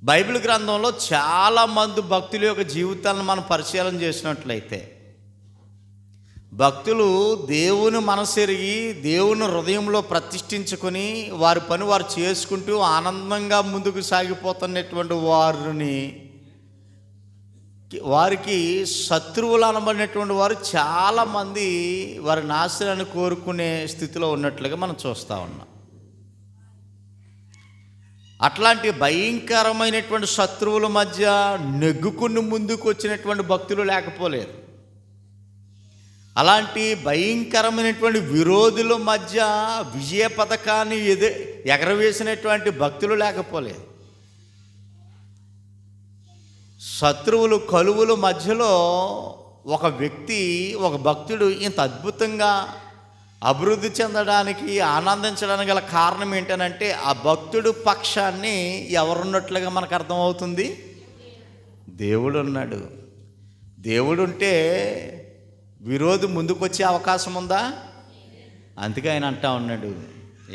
Bible గ్రంథంలో చాలామంది భక్తుల యొక్క జీవితాలను మనం పరిశీలన చేసినట్లయితే, భక్తులు దేవుని మనసెరిగి దేవుని హృదయంలో ప్రతిష్ఠించుకొని వారి పని వారు చేసుకుంటూ ఆనందంగా ముందుకు సాగిపోతున్నటువంటి వారికి శత్రువులు అనబడినటువంటి వారు చాలామంది వారి నాశనాన్ని కోరుకునే స్థితిలో ఉన్నట్లుగా మనం చూస్తూ ఉన్నాం. అట్లాంటి భయంకరమైనటువంటి శత్రువుల మధ్య నెగ్గుకుని ముందుకు వచ్చినటువంటి భక్తులు లేకపోలేరు. అలాంటి భయంకరమైనటువంటి విరోధుల మధ్య విజయ పథకాన్ని ఎగరవేసినటువంటి భక్తులు లేకపోలేదు. శత్రువులు కలువుల మధ్యలో ఒక భక్తుడు ఇంత అద్భుతంగా అభివృద్ధి చెందడానికి, ఆనందించడానికి గల కారణం ఏంటనంటే, ఆ భక్తుడు పక్షాన్ని ఎవరున్నట్లుగా మనకు అర్థమవుతుంది? దేవుడు ఉన్నాడు. దేవుడు ఉంటే విరోధి ముందుకు వచ్చే అవకాశం ఉందా? అందుకే ఆయన అంటా ఉన్నాడు,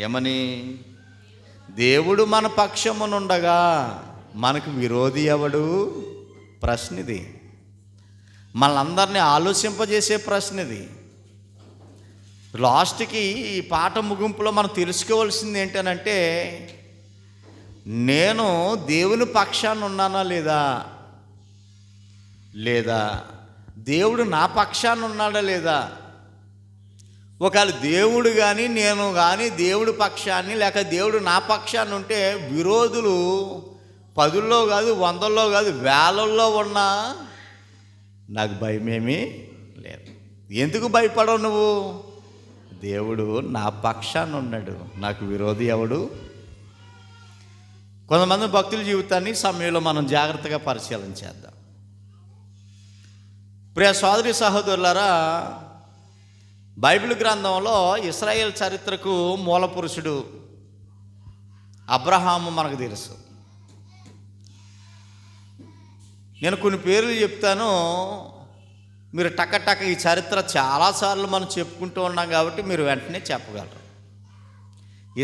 ఏమని? దేవుడు మన పక్షమునుండగా మనకు విరోధి ఎవడు? ప్రశ్న ఇది. మనందరినీ ఆలోచింపజేసే ప్రశ్న ఇది. లాస్ట్కి ఈ పాట ముగింపులో మనం తెలుసుకోవాల్సింది ఏంటనంటే, నేను దేవుని పక్షాన్ని ఉన్నానా లేదా దేవుడు నా పక్షాన్ని ఉన్నాడా లేదా? ఒకవేళ దేవుడు కానీ నేను కానీ దేవుడి పక్షాన్ని లేక దేవుడు నా పక్షాన్ని ఉంటే, విరోధులు 10లో కాదు 100లో కాదు 1000లో ఉన్నా నాకు భయమేమీ లేదు. ఎందుకు భయపడవు నువ్వు? దేవుడు నా పక్షాన్ని ఉన్నాడు, నాకు విరోధి ఎవడు? కొంతమంది భక్తుల జీవితాన్ని సమయంలో మనం జాగ్రత్తగా పరిశీలన చేద్దాం. ప్రియ సోదరి సహోదరులారా, బైబిల్ గ్రంథంలో ఇశ్రాయేల్ చరిత్రకు మూల పురుషుడు అబ్రహాము మనకు తెలుసు. నేను కొన్ని పేర్లు చెప్తాను, మీరు టక్క ఈ చరిత్ర చాలాసార్లు మనం చెప్పుకుంటూ ఉన్నాం కాబట్టి మీరు వెంటనే చెప్పగలరు.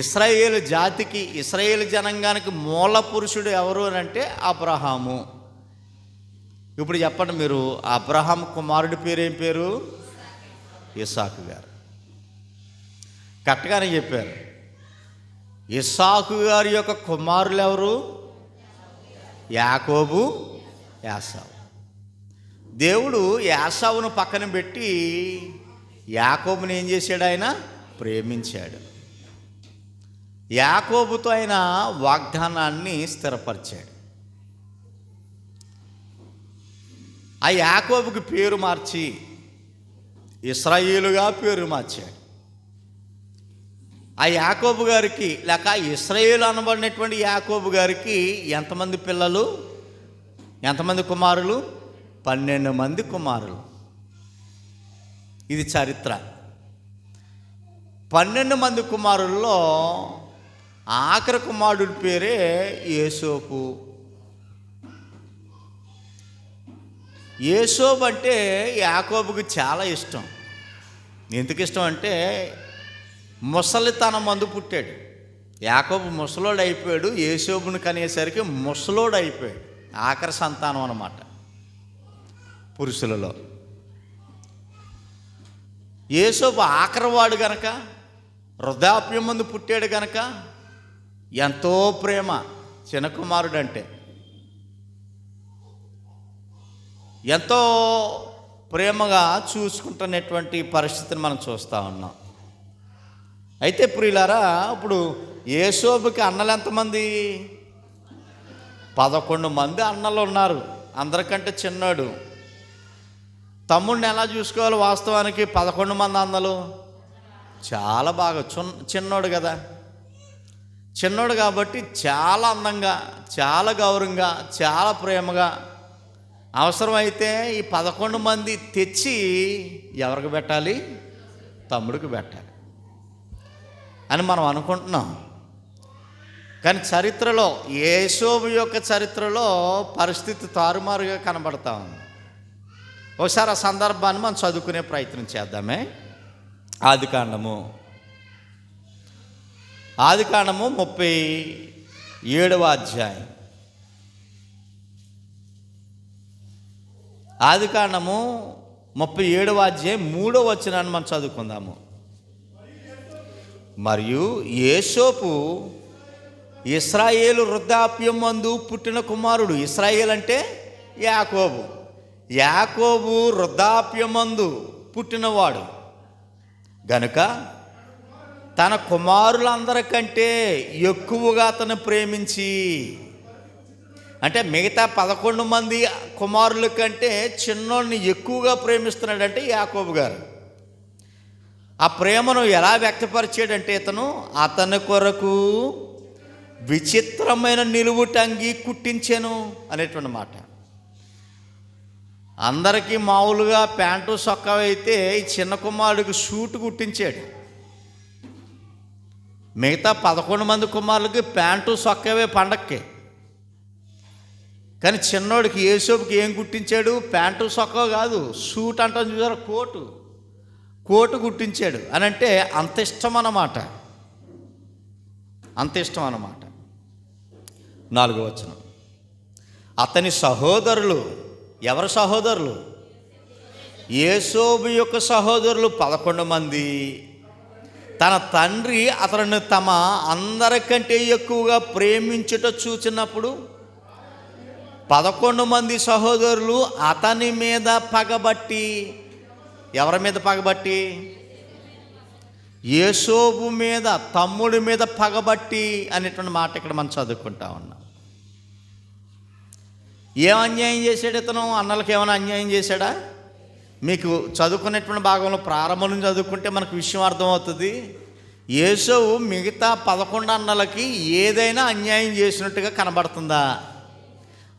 ఇశ్రాయేలు జాతికి, ఇశ్రాయేలు జనాంగానికి మూల పురుషుడు ఎవరు అని అంటే అబ్రహాము. ఇప్పుడు చెప్పండి మీరు, అబ్రహాం కుమారుడి పేరేం పేరు? ఇస్సాకు గారు. కరెక్ట్గానే చెప్పారు. ఇస్సాకు గారి యొక్క కుమారులు ఎవరు? యాకోబు, యాసావు. దేవుడు యాసావును పక్కన పెట్టి యాకోబుని ఏం చేశాడు? ఆయన ప్రేమించాడు. యాకోబుతో ఆయన వాగ్దానాన్ని స్థిరపరిచాడు. ఆ యాకోబుకి పేరు మార్చి ఇశ్రాయేలుగా పేరు మార్చాడు. ఆ యాకోబు గారికి లేక ఇశ్రాయేలు అనబడినటువంటి యాకోబు గారికి ఎంతమంది పిల్లలు, ఎంతమంది కుమారులు? 12 మంది కుమారులు. ఇది చరిత్ర. 12 మంది కుమారుల్లో ఆఖరి కుమారుడి పేరే యోసేపు. యోసేపు అంటే యాకోబుకి చాలా ఇష్టం. ఎందుకు ఇష్టం అంటే, ముసలితనం మందు పుట్టాడు. యాకోబు ముసలోడు అయిపోయాడు, యోసేపుని కనేసరికి ముసలోడు అయిపోయాడు. ఆఖరి సంతానం అన్నమాట పురుషులలో. యోసేపు ఆఖరివాడు గనక, వృద్ధాప్యం ముందు పుట్టాడు గనక ఎంతో ప్రేమ చిన్న కుమారుడు అంటే. ఎంతో ప్రేమగా చూసుకుంటున్నటువంటి పరిస్థితిని మనం చూస్తూ ఉన్నాం. అయితే ప్రియులారా, ఇప్పుడు యోసేపుకి అన్నలు ఎంతమంది? 11 మంది అన్నలు ఉన్నారు. అందరికంటే చిన్నాడు. తమ్ముడిని ఎలా చూసుకోవాలి? వాస్తవానికి 11 మంది అన్నలు చాలా బాగా చిన్నోడు కదా. చిన్నోడు కాబట్టి చాలా అందంగా, చాలా గౌరవంగా, చాలా ప్రేమగా, అవసరమైతే ఈ 11 మంది తెచ్చి ఎవరికి పెట్టాలి? తమ్ముడికి పెట్టాలి అని మనం అనుకుంటున్నాం. కానీ చరిత్రలో, యోసేపు యొక్క చరిత్రలో పరిస్థితి తారుమారుగా కనబడతా ఉంది. ఒకసారి ఆ సందర్భాన్ని మనం చదువుకునే ప్రయత్నం చేద్దామే. ఆదికాండము 37వ అధ్యాయం ఆదికాండము 37వ అధ్యాయం 3వ వచనాన్ని మనం చదువుకుందాము. మరియు యోసేపు ఇశ్రాయేలు వృద్ధాప్యం మందు పుట్టిన కుమారుడు. ఇశ్రాయేల్ అంటే యాకోబు. యాకోబు వృద్ధాప్యమందు పుట్టినవాడు గనుక తన కుమారులందరికంటే ఎక్కువగా అతను ప్రేమించి, అంటే మిగతా 11 మంది కుమారుల కంటే చిన్నోడిని ఎక్కువగా ప్రేమిస్తున్నాడంటే యాకోబు గారు. ఆ ప్రేమను ఎలా వ్యక్తపరిచాడంటే అతని కొరకు విచిత్రమైన నిలువుటంగి కుట్టించాను అనేటువంటి మాట. అందరికీ మామూలుగా ప్యాంటు సొక్కా అయితే ఈ చిన్న కుమారుడికి షూట్ కుట్టించాడు. మిగతా 11 మంది కుమారులకి ప్యాంటు సొక్కవే పండక్కి. కానీ చిన్నోడికి యోసేపుకి ఏం కుట్టించాడు? ప్యాంటు సొక్క కాదు, షూట్ అంటాం చూసారా, కోటు కుట్టించాడు. అని అంటే అంత ఇష్టం అన్నమాట, అంత ఇష్టం అన్నమాట. 4వ వచనం. అతని సహోదరులు, ఎవరు సహోదరులు? యోసేపు యొక్క సహోదరులు 11 మంది. తన తండ్రి అతనిని తమ అందరికంటే ఎక్కువగా ప్రేమించుట చూచినప్పుడు 11 మంది సహోదరులు అతని మీద పగబట్టి, ఎవరి మీద పగబట్టి? యోసేపు మీద, తమ్ముడి మీద పగబట్టి అనేటువంటి మాట ఇక్కడ మనం చదువుకుంటా ఉన్నాం. ఏం అన్యాయం చేశాడు ఇతను? అన్నలకు ఏమైనా అన్యాయం చేశాడా? మీకు చదువుకునేటువంటి భాగంలో ప్రారంభం నుంచి చదువుకుంటే మనకు విషయం అర్థమవుతుంది. యోసేపు మిగతా 11 అన్నలకి ఏదైనా అన్యాయం చేసినట్టుగా కనబడుతుందా?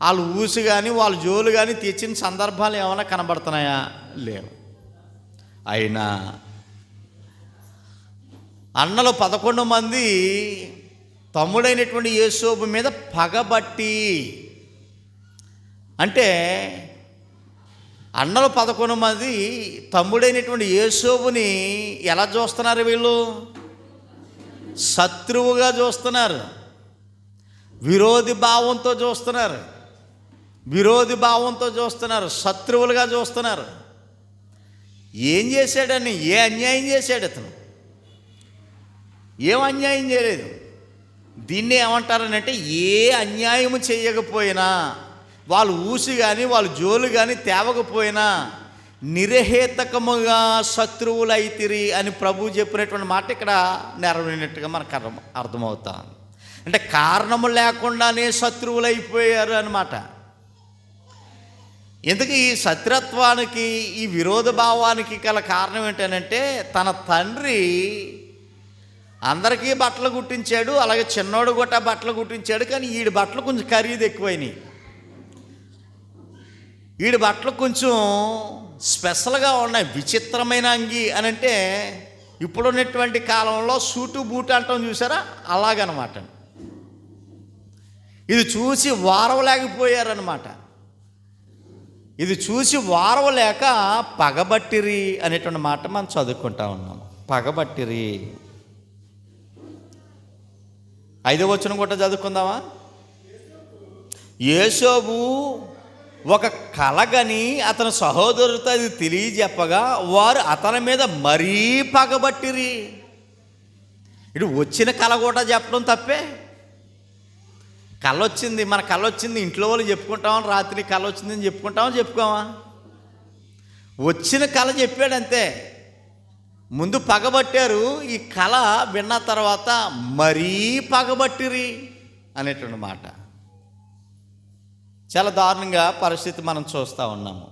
వాళ్ళు ఊసి కానీ వాళ్ళ జోలు కానీ తెచ్చిన సందర్భాలు ఏమైనా కనబడుతున్నాయా? లేవు. అయినా అన్నలు 11 మంది తమ్ముడైనటువంటి యోసేపు మీద పగబట్టి, అంటే అన్నలు 11 మంది తమ్ముడైనటువంటి యోసేపుని ఎలా చూస్తున్నారు? వీళ్ళు శత్రువుగా చూస్తున్నారు, విరోధి భావంతో చూస్తున్నారు, శత్రువులుగా చూస్తున్నారు. ఏం చేశాడని? ఏ అన్యాయం చేశాడు ఇతను? ఏం అన్యాయం చేయలేదు. దీన్ని ఏమంటారని అంటే, ఏ అన్యాయము చేయకపోయినా, వాళ్ళు ఊసి కానీ వాళ్ళు జోలు కానీ తేవకపోయినా నిరహేతకముగా శత్రువులైతిరి అని ప్రభువు చెప్పినటువంటి మాట ఇక్కడ నెరవేరినట్టుగా మనకు అర్థమవుతా. అంటే కారణము లేకుండానే శత్రువులు అయిపోయారు అన్నమాట. ఎందుకు ఈ శత్రుత్వానికి, ఈ విరోధ భావానికి గల కారణం ఏంటంటే, తన తండ్రి అందరికీ బట్టలు కుట్టించాడు, అలాగే చిన్నోడు కూడా బట్టలు కుట్టించాడు. కానీ వీడి బట్టలు కొంచెం ఖరీదు ఎక్కువైనాయి, వీడి బట్టలు కొంచెం స్పెషల్గా ఉన్నాయి, విచిత్రమైన అంగి అని అంటే ఇప్పుడున్నటువంటి కాలంలో సూటు బూటు అంటాం చూసారా, అలాగనమాట. ఇది చూసి వారవలేకపోయారనమాట. ఇది చూసి వారవలేక పగబట్టిరి అనేటువంటి మాట మనం చదువుకుంటా ఉన్నాం. పగబట్టిరి. 5వ వచనం కూడా చదువుకుందామా? యోసేపు ఒక కలగని అతని సహోదరులతో అది తెలియజెప్పగా వారు అతని మీద మరీ పగబట్టిరి. ఇటు వచ్చిన కళ కూడా చెప్పడం తప్పే. కళ వచ్చింది, మన కళ వచ్చింది, ఇంట్లో వాళ్ళు చెప్పుకుంటామని, రాత్రి కళ వచ్చిందని చెప్పుకోమా? వచ్చిన కళ చెప్పాడంతే. ముందు పగబట్టారు, ఈ కళ విన్న తర్వాత మరీ పగబట్టిరి అనేటువంటి మాట. చాలా దారుణంగా పరిస్థితి మనం చూస్తూ ఉన్నాము.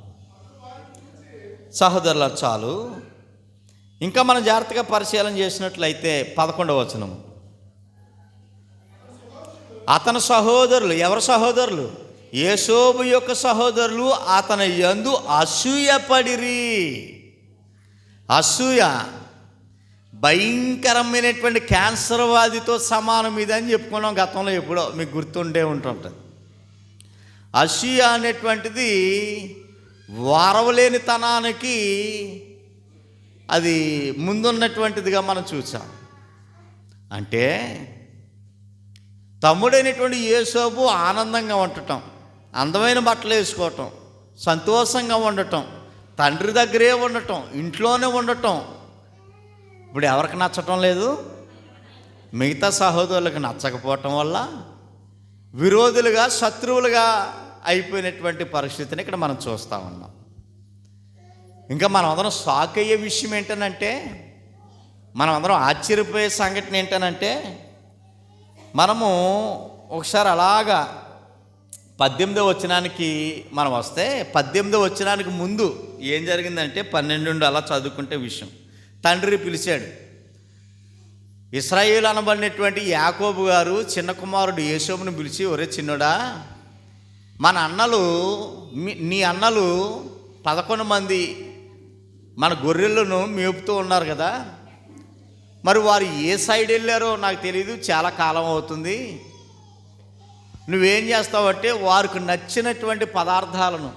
సహోదరుల చాలు, ఇంకా మనం జాగ్రత్తగా పరిశీలన చేసినట్లయితే 11వ వచనం. అతని సహోదరులు, ఎవరు సహోదరులు? యోసేపు యొక్క సహోదరులు అతని యందు అసూయపడిరి. అసూయ భయంకరమైనటువంటి క్యాన్సర్ వ్యాధితో సమానం ఇది అని చెప్పుకున్నాం గతంలో, ఎప్పుడో మీకు గుర్తుండే ఉంటుంటుంది. అసూయ అనేటువంటిది వారవలేనితనానికి అది ముందున్నటువంటిదిగా మనం చూసాం. అంటే తమ్ముడైనటువంటి యోసేపు ఆనందంగా ఉండటం, అందమైన బట్టలు వేసుకోవటం, సంతోషంగా ఉండటం, తండ్రి దగ్గరే ఉండటం, ఇంట్లోనే ఉండటం ఇప్పుడు ఎవరికి నచ్చటం లేదు? మిగతా సహోదరులకు నచ్చకపోవటం వల్ల విరోధులుగా, శత్రువులుగా అయిపోయినటువంటి పరిస్థితిని ఇక్కడ మనం చూస్తూ ఉన్నాం. ఇంకా మనం అందరం షాక్ అయ్యే విషయం ఏంటనంటే, మనం అందరం ఆశ్చర్యపోయే సంఘటన ఏంటనంటే, మనము ఒకసారి అలాగా 18వ వచనానికి మనం వస్తే, 18వ వచనానికి ముందు ఏం జరిగిందంటే 12 నుండి అలా చదువుకుంటే విషయం, తండ్రి పిలిచాడు. ఇశ్రాయేలు అనబడినటువంటి యాకోబు గారు చిన్న కుమారుడు యోసేపును పిలిచి, ఒరే చిన్నోడా, మన అన్నలు నీ అన్నలు 11 మంది మన గొర్రెలను మేపుతూ ఉన్నారు కదా, మరి వారు ఏ సైడ్ వెళ్ళారో నాకు తెలియదు, చాలా కాలం అవుతుంది. నువ్వేం చేస్తావంటే వారికి నచ్చినటువంటి పదార్థాలను,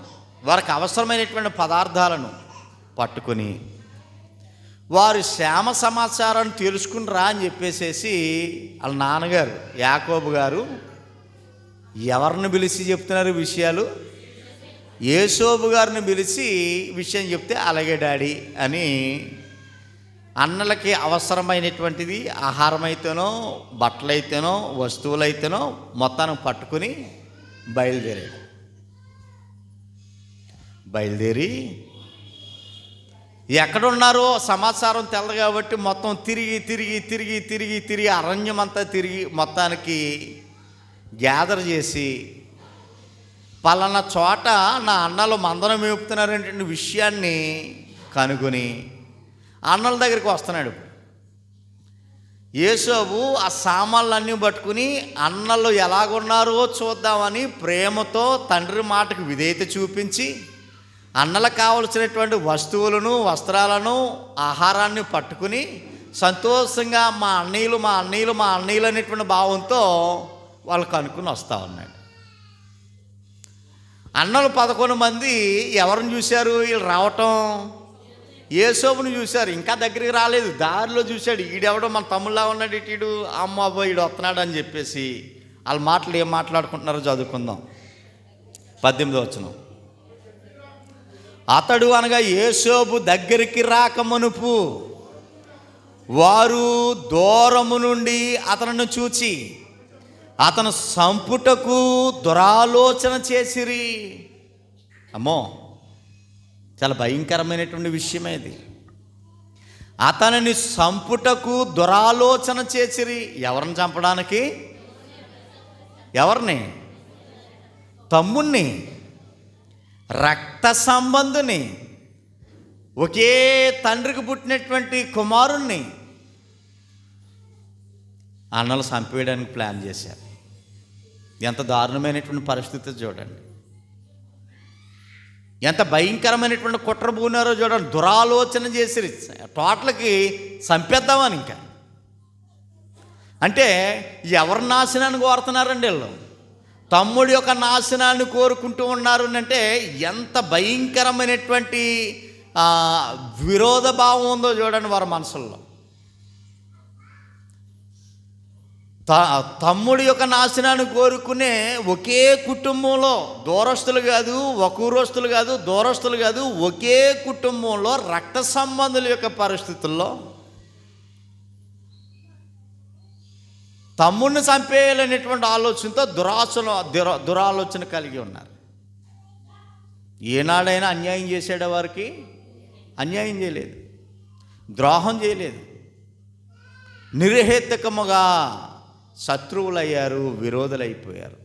వారికి అవసరమైనటువంటి పదార్థాలను పట్టుకొని వారి క్షేమ సమాచారాన్ని తెలుసుకుని రా అని చెప్పేసేసి వాళ్ళ నాన్నగారు యాకోబు గారు ఎవరిని పిలిచి చెప్తున్నారు విషయాలు? యోసేపు గారిని పిలిచి విషయం చెప్తే, అలాగే డాడీ అని అన్నలకి అవసరమైనటువంటిది ఆహారం అయితేనో, బట్టలైతేనో, వస్తువులైతేనో మొత్తాన్ని పట్టుకుని బయలుదేరి ఎక్కడున్నారో సమాచారం తెలదు కాబట్టి మొత్తం తిరిగి అరణ్యం అంతా తిరిగి మొత్తానికి గ్యాదర్ చేసి, పలానా చోట నా అన్నలు మందరం మేపుతున్నారనే విషయాన్ని కనుగొని అన్నల దగ్గరికి వస్తున్నాడు. యోసేపు ఆ సామాన్లన్నీ పట్టుకుని అన్నలు ఎలాగున్నారో చూద్దామని ప్రేమతో తండ్రి మాటకు విధేయత చూపించి అన్నలకు కావలసినటువంటి వస్తువులను, వస్త్రాలను, ఆహారాన్ని పట్టుకుని సంతోషంగా మా అన్నయ్యలు అనేటువంటి భావంతో వాళ్ళు కనుక్కుని వస్తూ ఉన్నాడు. అన్నలు 11 మంది ఎవరిని చూశారు? వీళ్ళు రావటం యోసేపుని చూశారు. ఇంకా దగ్గరికి రాలేదు, దారిలో చూశాడు. ఈడెవడో మన తమ్ముళ్ళా ఉన్నాడు, ఇటు అమ్మ అబ్బాయి ఈడు వస్తున్నాడు అని చెప్పేసి వాళ్ళ మాటలు ఏం మాట్లాడుకుంటున్నారో చదువుకుందాం. 18వ వచనం, అతడు అనగా యోసేపు దగ్గరికి రాకమునుపు వారు దూరము నుండి అతను చూచి అతను సంపుటకు దురాలోచన చేసిరి. అమ్మో, చాలా భయంకరమైనటువంటి విషయమే ఇది. అతనిని సంపుటకు దురాలోచన చేసిరి. ఎవరిని చంపడానికి? ఎవరిని? తమ్ముణ్ణి, రక్త సంబంధుని, ఒకే తండ్రికి పుట్టినటువంటి కుమారుణ్ణి అన్నలు చంపేయడానికి ప్లాన్ చేశారు. ఎంత దారుణమైనటువంటి పరిస్థితి చూడండి, ఎంత భయంకరమైనటువంటి కుట్ర పూనారో చూడండి. దురాలోచన చేసి టోటల్కి చంపేద్దామని. ఇంకా అంటే ఎవరి నాశనాన్ని కోరుతున్నారండి వీళ్ళు? తమ్ముడి యొక్క నాశనాన్ని కోరుకుంటూ ఉన్నారు అంటే ఎంత భయంకరమైనటువంటి విరోధ భావం ఉందో చూడండి వారి మనసుల్లో. తమ్ముడి యొక్క నాశనాన్ని కోరుకునే ఒకే కుటుంబంలో, దూరస్తులు కాదు, ఒక ఊరస్తులు కాదు, దూరస్తులు కాదు, ఒకే కుటుంబంలో రక్త సంబంధుల యొక్క పరిస్థితుల్లో తమ్ముడిని చంపేయాలనేటువంటి ఆలోచనతో దురాలోచన కలిగి ఉన్నారు. ఏనాడైనా అన్యాయం చేసాడా వారికి? అన్యాయం చేయలేదు, ద్రోహం చేయలేదు. నిర్హేతుకముగా శత్రువులయ్యారు, విరోధులైపోయారు.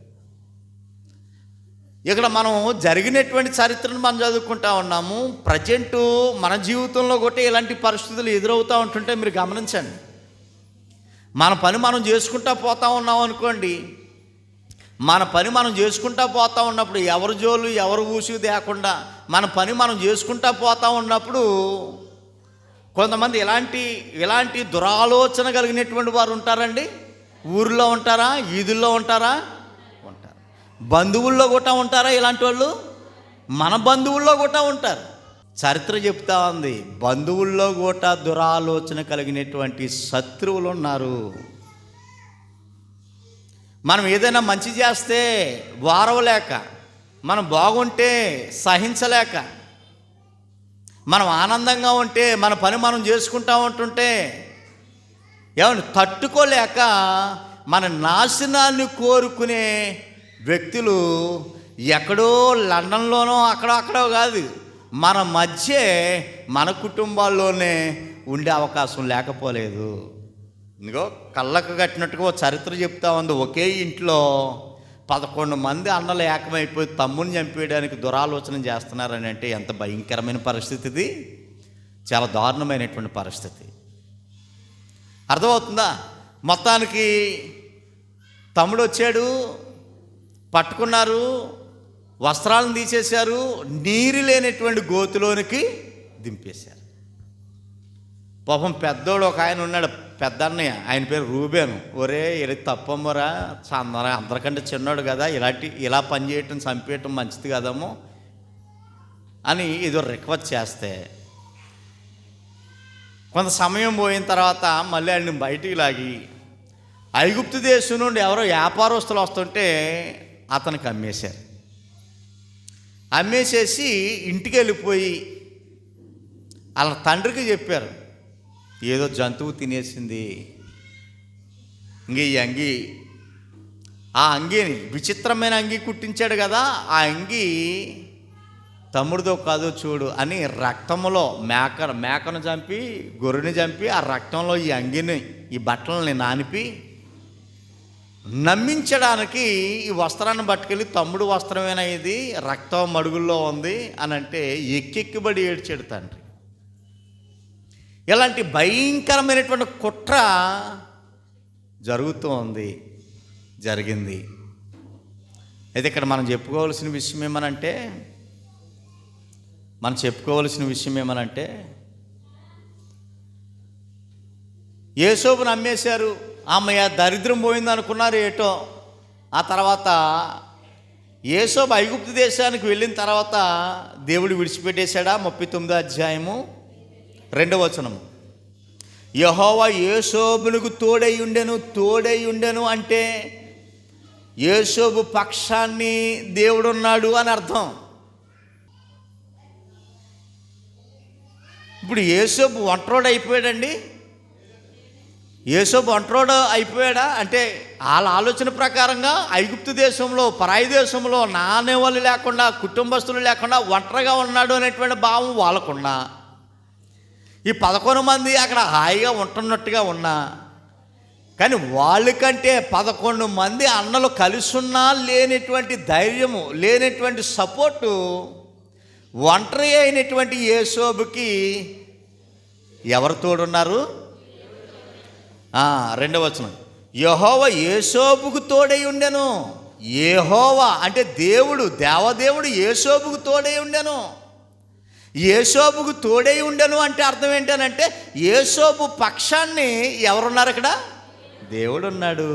ఇక్కడ మనం జరిగినటువంటి చరిత్రను మనం చదువుకుంటా ఉన్నాము. ప్రజెంటు మన జీవితంలో కూడా ఇలాంటి పరిస్థితులు ఎదురవుతూ ఉంటుంటే మీరు గమనించండి. మన పని మనం చేసుకుంటా పోతూ ఉన్నాం అనుకోండి, మన పని మనం చేసుకుంటా పోతూ ఉన్నప్పుడు ఎవరి జోలు ఎవరు ఊసి లేకుండా మన పని మనం చేసుకుంటా పోతూ ఉన్నప్పుడు కొంతమంది ఇలాంటి దురాలోచన కలిగినటువంటి వారు ఉంటారండి. ఊరిలో ఉంటారా? ఈదుల్లో ఉంటారా? ఉంటారు. బంధువుల్లో కూడా ఉంటారా ఇలాంటి వాళ్ళు? మన బంధువుల్లో కూడా ఉంటారు. చరిత్ర చెప్తా ఉంది, బంధువుల్లో కూడా దురాలోచన కలిగినటువంటి శత్రువులు ఉన్నారు. మనం ఏదైనా మంచి చేస్తే వారవలేక, మనం బాగుంటే సహించలేక, మనం ఆనందంగా ఉంటే, మన పని మనం చేసుకుంటా ఉంటుంటే ఏమన్నా తట్టుకోలేక మన నాశనాన్ని కోరుకునే వ్యక్తులు ఎక్కడో లండన్లోనో అక్కడో కాదు, మన మధ్య మన కుటుంబాల్లోనే ఉండే అవకాశం లేకపోలేదు. ఇంకో కళ్ళకు కట్టినట్టుగా ఒక చరిత్ర చెప్తా ఉంది. ఒకే ఇంట్లో 11 మంది అన్నలు ఏకమైపోయి తమ్ముని చంపేయడానికి దురాలోచన చేస్తున్నారని అంటే ఎంత భయంకరమైన పరిస్థితి ఇది. చాలా దారుణమైనటువంటి పరిస్థితి. అర్థమవుతుందా? మొత్తానికి తమ్ముడు వచ్చాడు, పట్టుకున్నారు, వస్త్రాలను తీసేశారు, నీరు లేనటువంటి గోతులోనికి దింపేశారు. పాపం పెద్దోడు ఒక ఆయన ఉన్నాడు, పెద్ద అన్నయ్య, ఆయన పేరు రూబేను. ఒరే ఇది తప్పమ్మరా, అందరికంటే చిన్నోడు కదా, ఇలా పని చేయటం చంపేయటం మంచిది కదమ్మో అని ఏదో రిక్వెస్ట్ చేస్తే, కొంత సమయం పోయిన తర్వాత మళ్ళీ ఆయన్ని బయటికి లాగి ఐగుప్తు దేశం నుండి ఎవరో వ్యాపారస్తులు వస్తుంటే అతనికి అమ్మేశారు. అమ్మేసేసి ఇంటికి వెళ్ళిపోయి వాళ్ళ తండ్రికి చెప్పారు, ఏదో జంతువు తినేసింది, ఇంక ఈ అంగి, ఆ అంగీని విచిత్రమైన అంగీ కుట్టించాడు కదా, ఆ అంగీ తమ్ముడితో కాదో చూడు అని రక్తంలో మేకను చంపి, గొర్రెని చంపి, ఆ రక్తంలో ఈ అంగిని, ఈ బట్టలని నానిపి నమ్మించడానికి ఈ వస్త్రాన్ని పట్టుకెళ్ళి, తమ్ముడు వస్త్రమేనా ఇది, రక్తం మడుగుల్లో ఉంది అని అంటే ఎక్కెక్కిబడి ఏడ్చాడు తండ్రి. ఇలాంటి భయంకరమైనటువంటి కుట్ర జరుగుతూ ఉంది, జరిగింది. అయితే ఇక్కడ మనం చెప్పుకోవాల్సిన విషయం ఏమనంటే యేసోబును అమ్మేశారు. అమ్మయ్య దరిద్రం పోయింది అనుకున్నారు ఏటో. ఆ తర్వాత యేసోబు ఐగుప్తు దేశానికి వెళ్ళిన తర్వాత దేవుడు విడిచిపెట్టేశాడా? 39వ అధ్యాయము 2వ వచనము. యెహోవా యేసోబునకు తోడై ఉండెను అంటే యేసోబు పక్షాన్ని దేవుడున్నాడు అని అర్థం. ఇప్పుడు యేసోబు ఒంటరోడు అయిపోయాడండి. యేసోబు ఒంటరోడు అయిపోయాడా అంటే వాళ్ళ ఆలోచన ప్రకారంగా ఐగుప్తు దేశంలో, పరాయి దేశంలో నానేవాళ్ళు లేకుండా, కుటుంబస్తులు లేకుండా ఒంటరిగా ఉన్నాడు అనేటువంటి భావం వాళ్ళకున్నా, ఈ 11 మంది అక్కడ హాయిగా ఉంటున్నట్టుగా ఉన్నా, కానీ వాళ్ళకంటే 11 మంది అన్నలు కలిసున్నా లేనటువంటి ధైర్యము, లేనటువంటి సపోర్టు ఒంటరి అయినటువంటి యేసోబుకి ఎవరు తోడున్నారు? 2వ వచనం, యెహోవా యేసోబుకు తోడై ఉండెను. యెహోవా అంటే దేవుడు, దేవదేవుడు యేసోబుకు తోడై ఉండెను. యేసోబుకు తోడై ఉండెను అంటే అర్థం ఏంటనంటే యేసోబు పక్షాన్ని ఎవరున్నారు? అక్కడ దేవుడు ఉన్నాడు.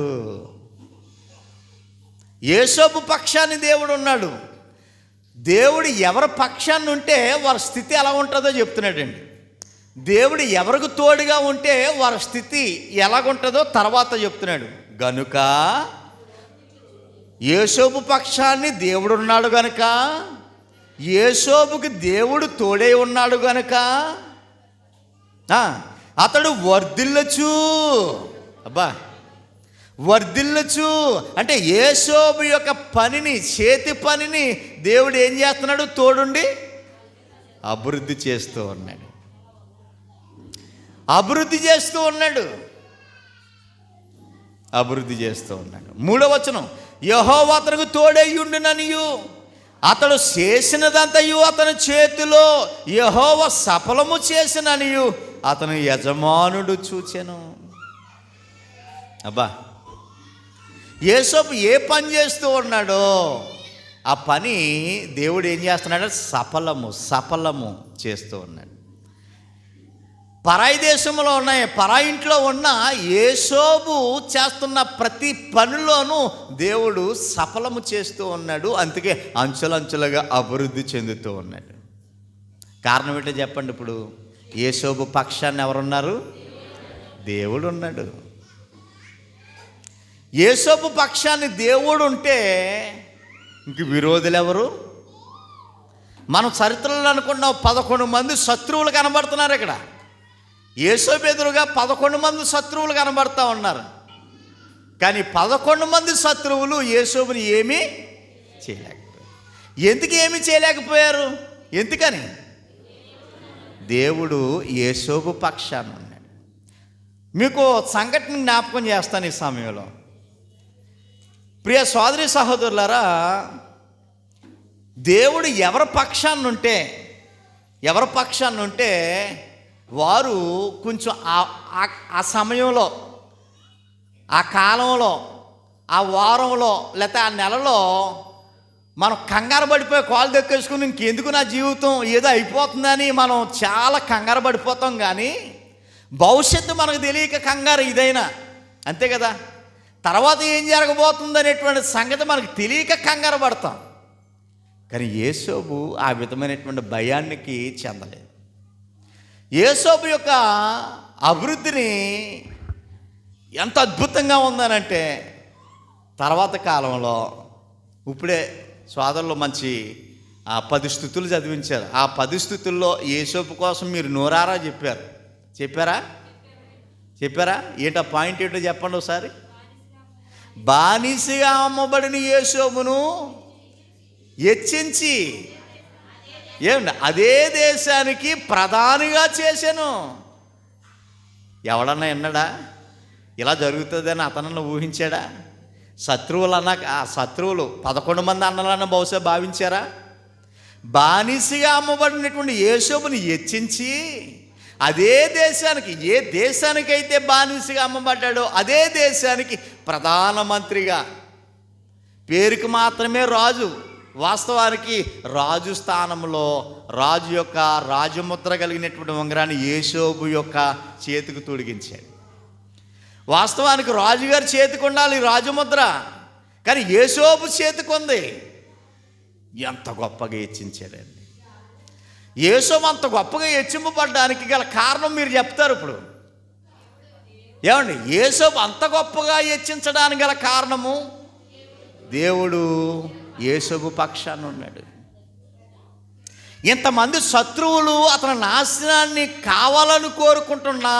యేసోబు పక్షాన్ని దేవుడు ఉన్నాడు. దేవుడు ఎవరి పక్షాన్ని ఉంటే వారి స్థితి ఎలా ఉంటుందో చెప్తున్నాడండి. దేవుడు ఎవరికి తోడుగా ఉంటే వారి స్థితి ఎలాగుంటుందో తర్వాత చెప్తున్నాడు. గనుక యేసోబు పక్షాన్ని దేవుడు ఉన్నాడు గనుక, యేసోబుకి దేవుడు తోడై ఉన్నాడు గనుక అతడు వర్ధిల్లచు. అబ్బా, వర్ధిల్లచు అంటే యేసోబు యొక్క పనిని, చేతి పనిని దేవుడు ఏం చేస్తున్నాడు? తోడుండి అభివృద్ధి చేస్తూ ఉన్నాడు. 3వ వచనం, యెహోవా అతనికి తోడై ఉండుననియు, అతడు చేసినదంతయు అతని చేతిలో యెహోవా సఫలము చేసిననియు అతని యజమానుడు చూచెను. అబ్బా, యేసోబు ఏ పని చేస్తూ ఉన్నాడో ఆ పని దేవుడు ఏం చేస్తున్నాడు? సఫలము చేస్తూ ఉన్నాడు. పరాయి దేశంలో ఉన్నాయి, పరాయి ఇంట్లో ఉన్న యేసోబు చేస్తున్న ప్రతి పనిలోనూ దేవుడు సఫలము చేస్తూ ఉన్నాడు. అందుకే అంచెలంచెలుగా అభివృద్ధి చెందుతూ ఉన్నాడు. కారణం ఏంటో చెప్పండి. ఇప్పుడు యేసోబు పక్షాన్ని ఎవరున్నారు? దేవుడు ఉన్నాడు. యేసోబు పక్షాన్ని దేవుడు ఉంటే ఇంక విరోధులు ఎవరు? మనం చరిత్రలో అనుకున్నాం 11 మంది శత్రువులు కనబడుతున్నారు. ఇక్కడ యేసోపు ఎదురుగా 11 మంది శత్రువులు కనబడతా ఉన్నారు. కానీ 11 మంది శత్రువులు యేసోపుని ఏమీ చేయలేకపోయారు. ఎందుకు ఏమీ చేయలేకపోయారు? ఎందుకని? దేవుడు యేసోపు పక్షాన ఉన్నాడు. మీకు సంఘటన జ్ఞాపకం చేస్తాను ఈ సమయంలో. ప్రియ సోదరి సహోదరులారా, దేవుడు ఎవరి పక్షాన్ని ఉంటే వారు కొంచెం ఆ సమయంలో, ఆ కాలంలో, ఆ వారంలో, లేకపోతే ఆ నెలలో మనం కంగారు పడిపోయి కాలు దక్కేసుకుని ఇంకెందుకు నా జీవితం ఏదో అయిపోతుందని మనం చాలా కంగారు పడిపోతాం. కానీ భవిష్యత్తు మనకు తెలియక కంగారు ఇదైనా అంతే కదా. తర్వాత ఏం జరగబోతుంది అనేటువంటి సంగతి మనకు తెలియక కంగారు పడతాం. కానీ యేసోబు ఆ విధమైనటువంటి భయానికి చెందలేదు. యేసోబు యొక్క అభివృద్ధిని ఎంత అద్భుతంగా ఉందనంటే, తర్వాత కాలంలో ఇప్పుడే సోదరులు మంచి 10 స్తుతులు చదివించారు. ఆ 10 స్తుతుల్లో యేసోబు కోసం మీరు నోరారా చెప్పారా? ఏంటో పాయింట్ ఏంటో చెప్పండి ఒకసారి. బానిసగా అమ్మబడిన యేసోబును హెచ్చించి ఏమండి అదే దేశానికి ప్రధానిగా చేశాను. ఎవడన్నా విన్నాడా? ఇలా జరుగుతుందని అతనన్నా ఊహించాడా? శత్రువులు 11 మంది అన్నలన్న బహుశా భావించారా? బానిసగా అమ్మబడినటువంటి యేసోబుని హెచ్చించి అదే దేశానికి, ఏ దేశానికైతే బానిసగా అమ్మబడ్డాడో అదే దేశానికి ప్రధానమంత్రిగా, పేరుకి మాత్రమే రాజు, వాస్తవానికి రాజు స్థానంలో రాజు యొక్క రాజముద్ర కలిగినటువంటి ఉంగరాన్ని యేసోబు యొక్క చేతికి తొడిగించాడు. వాస్తవానికి రాజుగారి చేతికి ఉండాలి రాజముద్ర, కానీ యేసోబు చేతికి ఉంది. ఎంత గొప్పగా హెచ్చించాడండి. యేసోబు అంత గొప్పగా హెచ్చింపబడ్డానికి గల కారణం మీరు చెప్తారు ఇప్పుడు. ఏమండి, యేసోబు అంత గొప్పగా హెచ్చించడానికి గల కారణము దేవుడు యేసోబు పక్షాన ఉన్నాడు. ఇంతమంది శత్రువులు అతని నాశనాన్ని కావాలని కోరుకుంటున్నా,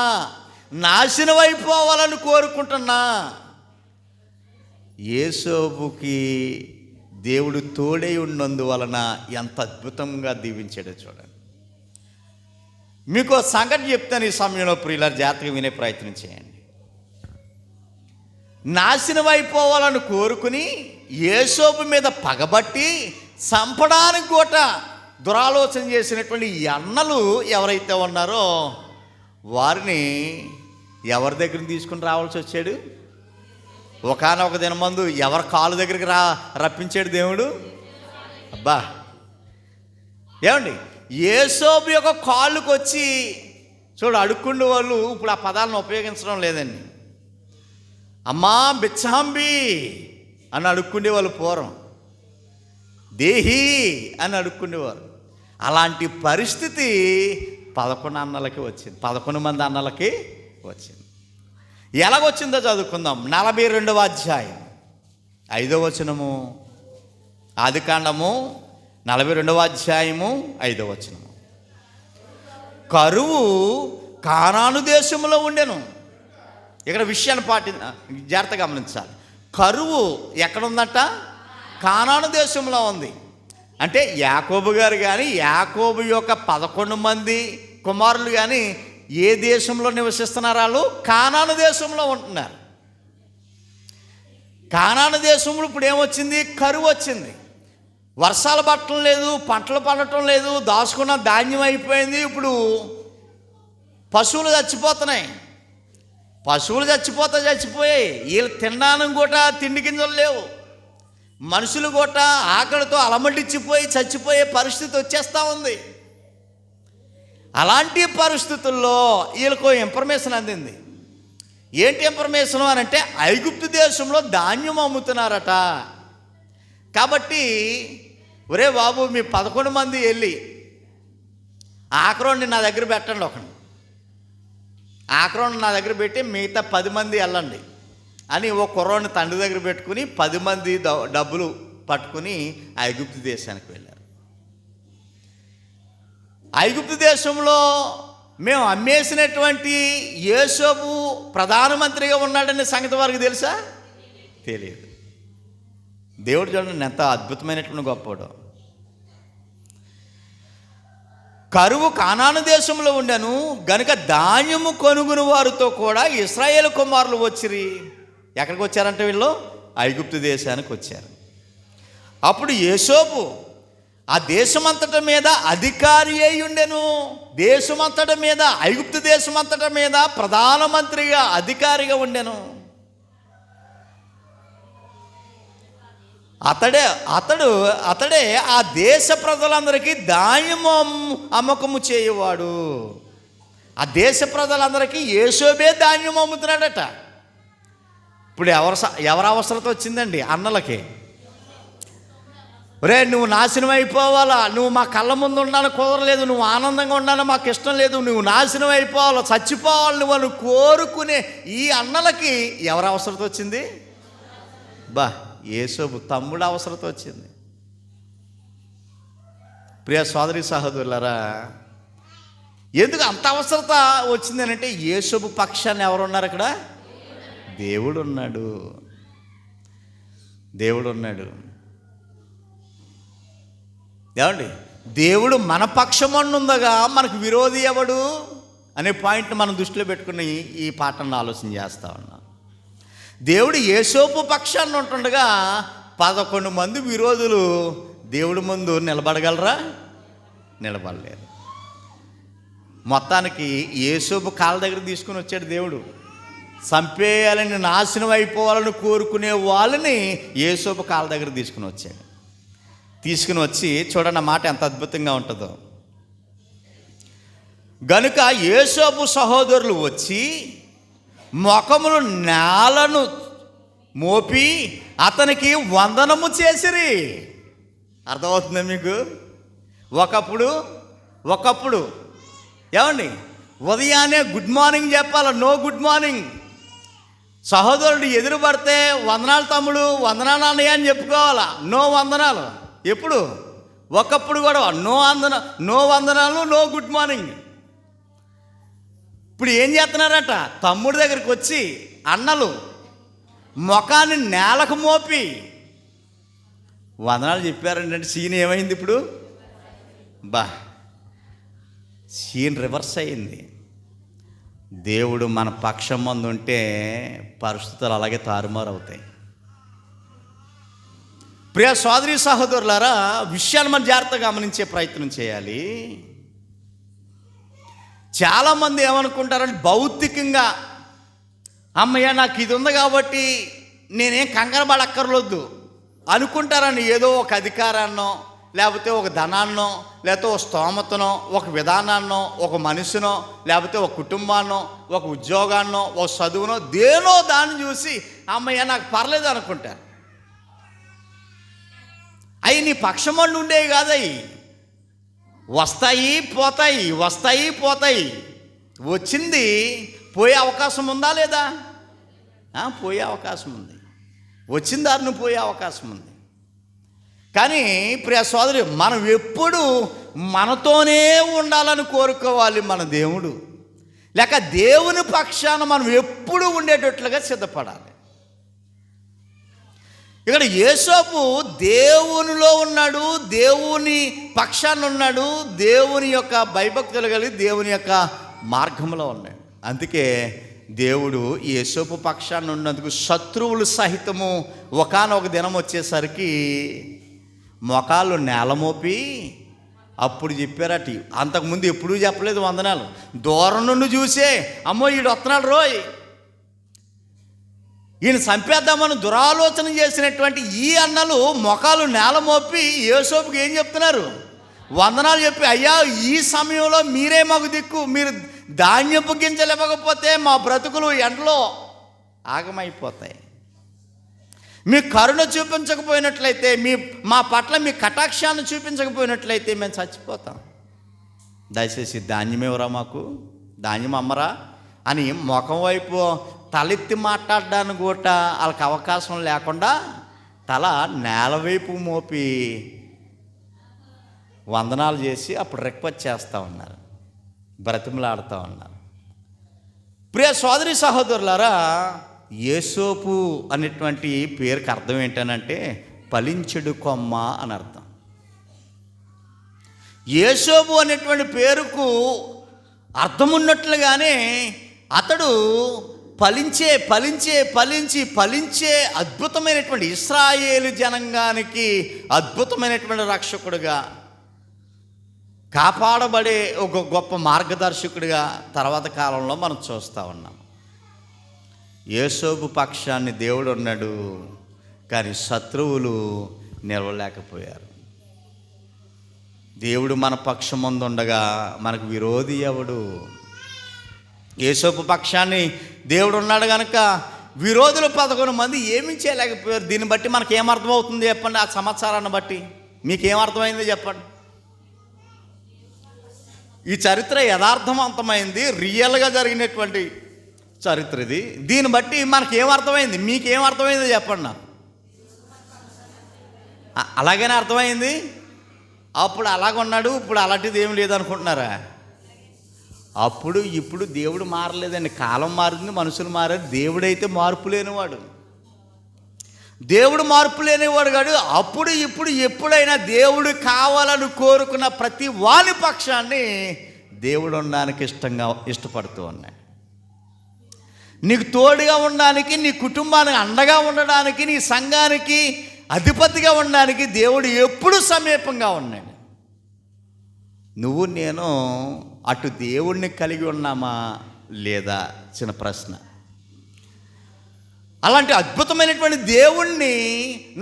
నాశనం అయిపోవాలని కోరుకుంటున్నా, యేసోబుకి దేవుడు తోడై ఉన్నందువలన ఎంత అద్భుతంగా దీవించాడో చూడండి. మీకు సంగతి చెప్తాను ఈ సమయంలో ప్రియులారా, జాగ్రత్తగా వినే ప్రయత్నం చేయండి. నాశనం అయిపోవాలని కోరుకుని యేసోబు మీద పగబట్టి చంపడానికి కూడా దురాలోచన చేసినటువంటి ఈ అన్నలు ఎవరైతే ఉన్నారో వారిని ఎవరి దగ్గరికి తీసుకుని రావాల్సి వచ్చాడు? ఒకానొక దినమందు ఎవరి కాలు దగ్గరికి రప్పించాడు దేవుడు? అబ్బా, ఏమండి, యేసోబు యొక్క కాళ్ళకు వచ్చి చూడు, అడుక్కుండే వాళ్ళు ఇప్పుడు ఆ పదాలను ఉపయోగించడం లేదండి. అమ్మా బిచ్చాంబి అని అడుక్కుండేవాళ్ళు పూర్వం, దేహి అని అడుక్కుండేవారు. అలాంటి పరిస్థితి 11 అన్నలకి వచ్చింది, 11 మంది అన్నలకి వచ్చింది. ఎలాగొచ్చిందో చదువుకుందాం. 42వ అధ్యాయం 5వ వచనము, ఆదికాండము 42వ అధ్యాయము 5వ వచనము. కరువు కానాను దేశంలో ఉండెను. ఇక్కడ విషయాన్ని జాగ్రత్తగా గమనించాలి. కరువు ఎక్కడుందట? కానాను దేశంలో ఉంది. అంటే యాకోబు గారు కానీ, యాకోబు యొక్క 11 మంది కుమారులు కానీ ఏ దేశంలో నివసిస్తున్నారు? వాళ్ళు కానాను దేశంలో ఉంటున్నారు. కానాను దేశంలో ఇప్పుడు ఏమొచ్చింది? కరువు వచ్చింది. వర్షాలు పట్టడం లేదు, పంటలు పండటం లేదు, దాచుకున్న ధాన్యం అయిపోయింది. ఇప్పుడు పశువులు చచ్చిపోతున్నాయి. పశువులు చచ్చిపోయాయి. వీళ్ళు తినడానికి కూడా తిండి గింజలు లేవు. మనుషులు కూడా ఆకలితో అలమటించిపోయి చచ్చిపోయే పరిస్థితి వచ్చేస్తూ ఉంది. అలాంటి పరిస్థితుల్లో వీళ్ళకు ఇన్ఫర్మేషన్ అందింది. ఏంటి ఇన్ఫర్మేషన్ అని అంటే, ఐగుప్తు దేశంలో ధాన్యం అమ్ముతున్నారట. కాబట్టి ఒరే బాబు, మీ 11 మంది వెళ్ళి ఆక్రోని నా దగ్గర పెట్టండి. ఆక్రోని నా దగ్గర పెట్టి మిగతా 10 మంది వెళ్ళండి అని ఓ కుర్రోని తండ్రి దగ్గర పెట్టుకుని 10 మంది డబ్బులు పట్టుకుని ఐగుప్తు దేశానికి వెళ్ళారు. ఐగుప్తు దేశంలో మేము అమ్మేసినటువంటి యోసేపు ప్రధానమంత్రిగా ఉన్నాడనే సంగతి వారికి తెలుసా? తెలియదు. దేవుడు చూడండి ఎంత అద్భుతమైనటువంటి గొప్పవాడు. కరువు కానాను దేశంలో ఉండెను గనుక ధాన్యము కొనుగొని వారితో కూడా ఇశ్రాయేలు కుమారులు వచ్చిరి. ఎక్కడికి వచ్చారంటే వీళ్ళు ఐగుప్తు దేశానికి వచ్చారు. అప్పుడు యోసేపు ఆ దేశమంతట మీద అధికారి అయి ఉండెను. దేశమంతట మీద, ఐగుప్తు దేశమంతట మీద ప్రధానమంత్రిగా అధికారిగా ఉండెను. అతడే ఆ దేశ ప్రజలందరికీ ధాన్యము అమ్మకము చేయవాడు. ఆ దేశ ప్రజలందరికీ యోసేపే ధాన్యం అమ్ముతున్నాడట. ఇప్పుడు ఎవరి అవసరత వచ్చిందండి అన్నలకి? రే నువ్వు నాశనం అయిపోవాలా, నువ్వు మా కళ్ళ ముందు ఉండాలని కుదరలేదు, నువ్వు ఆనందంగా ఉండాలని మాకు ఇష్టం లేదు, నువ్వు నాశనం అయిపోవాలా, చచ్చిపోవాలి నువ్వు కోరుకునే ఈ అన్నలకి ఎవరి అవసరత వచ్చింది? యోసేపు తమ్ముడు అవసరత వచ్చింది. ప్రియ సోదరి సహోదరులారా, ఎందుకు అంత అవసరత వచ్చింది అని అంటే యోసేపు పక్షాన్ని ఎవరున్నారు అక్కడ? దేవుడు ఉన్నాడు. దేవుడు ఉన్నాడు. ఏమండి, దేవుడు మన పక్షమన్నుందగా మనకు విరోధి ఎవడు అనే పాయింట్ మనం దృష్టిలో పెట్టుకుని ఈ పాఠాన్ని ఆలోచన చేస్తా ఉన్నాం. దేవుడు యోసేపు పక్షాన్ని ఉంటుండగా 11 మంది విరోధులు దేవుడి ముందు నిలబడగలరా? నిలబడలేరు. మొత్తానికి యోసేపు కాళ్ళ దగ్గర తీసుకుని వచ్చాడు దేవుడు. చంపేయాలని, నాశనం అయిపోవాలని కోరుకునే వాళ్ళని యోసేపు కాళ్ళ దగ్గర తీసుకుని వచ్చాడు. తీసుకుని వచ్చి చూడండి ఆ మాట ఎంత అద్భుతంగా ఉంటుందో. గనుక యోసేపు సహోదరులు వచ్చి ముఖములు నేలను మోపి అతనికి వందనము చేసిరి. అర్థమవుతుందా మీకు? ఒకప్పుడు ఏమండి ఉదయాన్నే గుడ్ మార్నింగ్ చెప్పాలి, నో గుడ్ మార్నింగ్. సహోదరుడు ఎదురు పడితే వందనాలు తమ్ముడు, వందనాలు అన్నయ్య అని చెప్పుకోవాలా, నో వందనాలు. ఎప్పుడు? ఒకప్పుడు కూడా నో వందనాలు, నో గుడ్ మార్నింగ్. ఇప్పుడు ఏం చేస్తున్నారట? తమ్ముడి దగ్గరికి వచ్చి అన్నలు ముఖాన్ని నేలకు మోపి వందనాలు చెప్పారంటే సీన్ ఏమైంది? ఇప్పుడు సీన్ రివర్స్ అయింది. దేవుడు మన పక్షం ముందు ఉంటే పరిస్థితులు అలాగే తారుమారు అవుతాయి. ప్రియ సోదరి సహోదరులారా, విషయాన్ని మనం జాగ్రత్తగా గమనించే ప్రయత్నం చేయాలి. చాలామంది ఏమనుకుంటారంటే భౌతికంగా అమ్మయ్య నాకు ఇది ఉంది కాబట్టి నేనేం కంగారు పడక్కర్లేదు అనుకుంటారని. ఏదో ఒక అధికారాన్నో, లేకపోతే ఒక ధనాన్నో, లేకపోతే ఒక స్తోమతనో, ఒక విధానాన్నో, ఒక మనిషినో, లేకపోతే ఒక కుటుంబాన్నో, ఒక ఉద్యోగాన్నో, ఒక చదువునో, దేనో దాన్ని చూసి అమ్మయ్య నాకు పర్లేదు అనుకుంటారు. అవి నీ పక్షమండు ఉండేవి కాదవి. వస్తాయి పోతాయి. వచ్చింది పోయే అవకాశం ఉందా లేదా? పోయే అవకాశం ఉంది. వచ్చిన దారిని పోయే అవకాశం ఉంది. కానీ ప్రియ సోదరి, మనం ఎప్పుడు మనతోనే ఉండాలని కోరుకోవాలి మన దేవుడు. లేక దేవుని పక్షాన మనం ఎప్పుడు ఉండేటట్లుగా సిద్ధపడాలి. ఇక్కడ యోసేపు దేవునిలో ఉన్నాడు, దేవుని పక్షాన ఉన్నాడు, దేవుని యొక్క భయభక్తులు కలిగి దేవుని యొక్క మార్గంలో ఉన్నాడు. అందుకే దేవుడు యోసేపు పక్షాన ఉన్నందుకు శత్రువులు సహితము ఒకానొక దినం వచ్చేసరికి మొఖాలు నేలమోపి అప్పుడు చెప్పారట. అంతకుముందు ఎప్పుడూ చెప్పలేదు వందనాలు. దూరం నుండి చూసే అమ్మో ఈడు వస్తున్నాడు రోయ్, ఈయన చంపేద్దామని దురాలోచన చేసినటువంటి ఈ అన్నలు మొఖాలు నేలమోపి యోసేపుకి ఏం చెప్తున్నారు? వందనాలు చెప్పి, అయ్యా ఈ సమయంలో మీరే మాకు దిక్కు, మీరు ధాన్యపు గింజలు ఇవ్వకపోతే మా బ్రతుకులు ఎండలో ఆగమైపోతాయి. మీ కరుణ చూపించకపోయినట్లయితే, మా పట్ల మీ కటాక్షాన్ని చూపించకపోయినట్లయితే మేము చచ్చిపోతాం. దయచేసి ధాన్యం ఇవ్వరా, మాకు ధాన్యం అమ్మరా అని ముఖం వైపు తలెత్తి మాట్లాడడానికి కూడా వాళ్ళకి అవకాశం లేకుండా తల నేలవైపు మోపి వందనాలు చేసి అప్పుడు రిక్వెస్ట్ చేస్తూ ఉన్నారు, బ్రతిమలాడుతూ ఉన్నారు. ప్రియ సోదరి సహోదరులారా, యేసోపు అనేటువంటి పేరుకి అర్థం ఏంటనంటే ఫలించెడు కొమ్మ అని అర్థం. యేసోపు అనేటువంటి పేరుకు అర్థం ఉన్నట్లుగానే అతడు ఫలించే అద్భుతమైనటువంటి ఇశ్రాయేలు జనాంగానికి అద్భుతమైనటువంటి రక్షకుడుగా, కాపాడబడే ఒక గొప్ప మార్గదర్శకుడిగా తర్వాత కాలంలో మనం చూస్తూ ఉన్నాం. యేసోపు పక్షాన్ని దేవుడు ఉన్నాడు, కానీ శత్రువులు నిలవలేకపోయారు. దేవుడు మన పక్షం ముందు ఉండగా మనకు విరోధి ఎవడు? యేసోపు పక్షాన్ని దేవుడు ఉన్నాడు కనుక విరోధులు 11 మంది ఏమీ చేయలేకపోయారు. దీన్ని బట్టి మనకు ఏమర్థమవుతుంది చెప్పండి? ఆ సమాచారాన్ని బట్టి మీకేమర్థమైంది చెప్పండి? ఈ చరిత్ర యథార్థవంతమైంది, రియల్గా జరిగినటువంటి చరిత్ర ఇది. దీన్ని బట్టి మనకేమర్థమైంది? మీకేమర్థమైంది చెప్పండి నాకు. అలాగనే అర్థమైంది. అప్పుడు అలాగున్నాడు, ఇప్పుడు అలాంటిది ఏం లేదనుకుంటున్నారా? అప్పుడు ఇప్పుడు దేవుడు మారలేదండి. కాలం మారింది, మనుషులు మారారు. దేవుడైతే మార్పు లేనివాడు. దేవుడు మార్పు లేనివాడు కాదు. అప్పుడు ఇప్పుడు ఎప్పుడైనా దేవుడు కావాలని కోరుకున్న ప్రతి వాని పక్షాన్ని దేవుడు ఉండడానికి ఇష్టపడుతూ ఉన్నాడు. నీకు తోడుగా ఉండడానికి, నీ కుటుంబానికి అండగా ఉండడానికి, నీ సంఘానికి అధిపతిగా ఉండడానికి దేవుడు ఎప్పుడు సమీపంగా ఉన్నాడు. నువ్వు నేను అటు దేవుణ్ణి కలిగి ఉన్నామా లేదా చిన్న ప్రశ్న. అలాంటి అద్భుతమైనటువంటి దేవుణ్ణి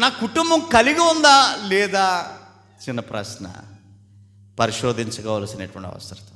నా కుటుంబం కలిగి ఉందా లేదా చిన్న ప్రశ్న. పరిశోధించుకోవాల్సినటువంటి అవసరం.